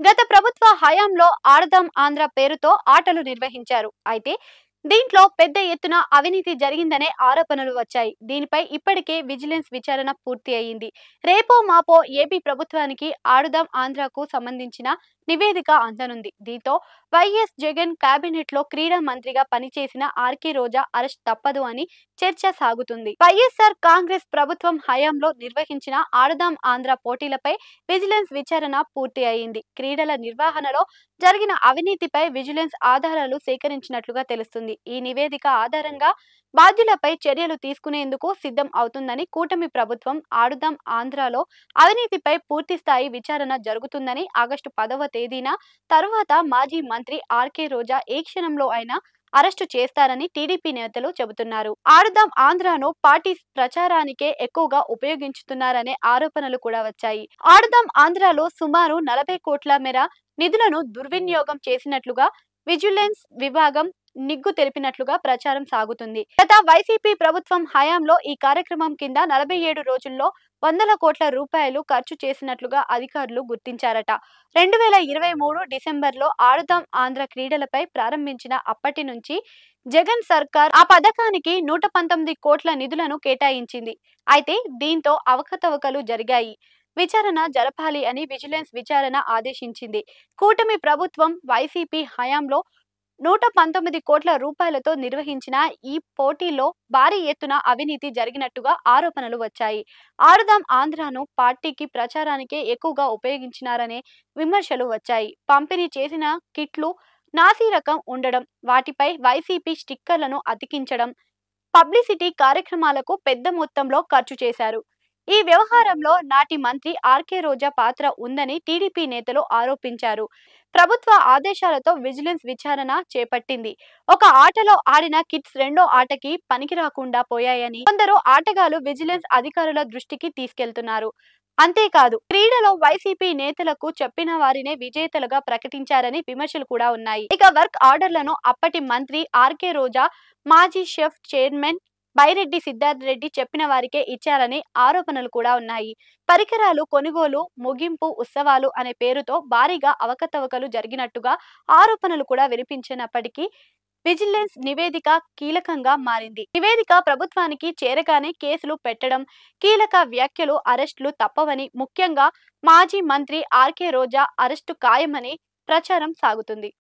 గత ప్రభుత్వ హయాంలో ఆడదాం ఆంధ్ర పేరుతో ఆటలు నిర్వహించారు. అయితే దీంట్లో పెద్ద ఎత్తున అవినీతి జరిగిందనే ఆరోపణలు వచ్చాయి. దీనిపై ఇప్పటికే విజిలెన్స్ విచారణ పూర్తి అయింది. రేపో మాపో ఏపీ ప్రభుత్వానికి ఆడుదాం ఆంధ్రకు సంబంధించిన నివేదిక అందనుంది. దీంతో వైఎస్ జగన్ కేబినెట్ లో క్రీడా మంత్రిగా పనిచేసిన ఆర్కే రోజా అరెస్ట్ తప్పదు అని చర్చ సాగుతుంది. వైఎస్ఆర్ కాంగ్రెస్ ప్రభుత్వం హయాంలో నిర్వహించిన ఆడుదాం ఆంధ్ర పోటీలపై విజిలెన్స్ విచారణ పూర్తి అయింది. క్రీడల నిర్వహణలో జరిగిన అవినీతిపై విజిలెన్స్ ఆధారాలు సేకరించినట్లుగా తెలుస్తుంది. ఈ నివేదిక ఆధారంగా బాధ్యులపై చర్యలు తీసుకునేందుకు సిద్ధం అవుతుందని కూటమి ప్రభుత్వం ఆడుదాం ఆంధ్రలో అవినీతిపై పూర్తి స్థాయి విచారణ జరుగుతుందని ఆగస్టు 10వ తేదీన తరువాత మాజీ మంత్రి ఆర్కే రోజా ఏ క్షణంలో అయినా అరెస్టు చేస్తారని టీడీపీ నేతలు చెబుతున్నారు. ఆడుదాం ఆంధ్రను పార్టీ ప్రచారానికే ఎక్కువగా ఉపయోగించుతున్నారనే ఆరోపణలు కూడా వచ్చాయి. ఆడుదాం ఆంధ్రలో సుమారు 40 కోట్ల మేర నిధులను దుర్వినియోగం చేసినట్లుగా విజిలెన్స్ విభాగం నిగ్గు తెలిపినట్లుగా ప్రచారం సాగుతుంది. గత వైసీపీ ప్రభుత్వం హయాంలో ఈ కార్యక్రమం కింద 47 రోజుల్లో వందల కోట్ల రూపాయలు ఖర్చు చేసినట్లుగా అధికారులు గుర్తించారట. 2023 డిసెంబర్లో ఆడుదాం ఆంధ్ర క్రీడలపై ప్రారంభించిన అప్పటి నుంచి జగన్ సర్కార్ ఆ పథకానికి 119 కోట్ల నిధులను కేటాయించింది. అయితే దీంతో అవకతవకలు జరిగాయి. విచారణ జరపాలి అని విజిలెన్స్ విచారణ ఆదేశించింది. కూటమి ప్రభుత్వం వైసీపీ హయాంలో 119 కోట్ల రూపాయలతో నిర్వహించిన ఈ పోటీల్లో భారీ ఎత్తున అవినీతి జరిగినట్టుగా ఆరోపణలు వచ్చాయి. ఆడుదాం ఆంధ్రను పార్టీకి ప్రచారానికే ఎక్కువగా ఉపయోగించినారనే విమర్శలు వచ్చాయి. పంపిణీ చేసిన కిట్లు నాసిరకం ఉండడం, వాటిపై వైసీపీ స్టిక్కర్లను అతికించడం, పబ్లిసిటీ కార్యక్రమాలకు పెద్ద మొత్తంలో ఖర్చు చేశారు. ఈ వ్యవహారంలో నాటి మంత్రి ఆర్కే రోజా పాత్ర ఉందని టీడీపీ నేతలు ఆరోపించారు. ప్రభుత్వ ఆదేశాలతో విజిలెన్స్ విచారణ చేపట్టింది. ఒక ఆటలో ఆడిన కిట్స్ రెండో ఆటకి పనికిరాకుండా పోయాయని కొందరు ఆటగాళ్లు విజిలెన్స్ అధికారుల దృష్టికి తీసుకెళ్తున్నారు. అంతేకాదు క్రీడలో వైసీపీ నేతలకు చెప్పిన వారినే విజేతలుగా ప్రకటించారని విమర్శలు కూడా ఉన్నాయి. ఇక వర్క్ ఆర్డర్లను అప్పటి మంత్రి ఆర్కే రోజా మాజీ షెఫ్ చైర్మన్ బైరెడ్డి సిద్ధార్థ్ రెడ్డి చెప్పిన వారికే ఇచ్చారని ఆరోపణలు కూడా ఉన్నాయి. పరికరాలు కొనుగోలు ముగింపు ఉత్సవాలు అనే పేరుతో భారీగా అవకతవకలు జరిగినట్టుగా ఆరోపణలు కూడా వినిపించినప్పటికీ విజిలెన్స్ నివేదిక కీలకంగా మారింది. నివేదిక ప్రభుత్వానికి చేరగానే కేసులు పెట్టడం, కీలక వ్యాఖ్యలు అరెస్టులు తప్పవని, ముఖ్యంగా మాజీ మంత్రి ఆర్కే రోజా అరెస్టు ఖాయమని ప్రచారం సాగుతుంది.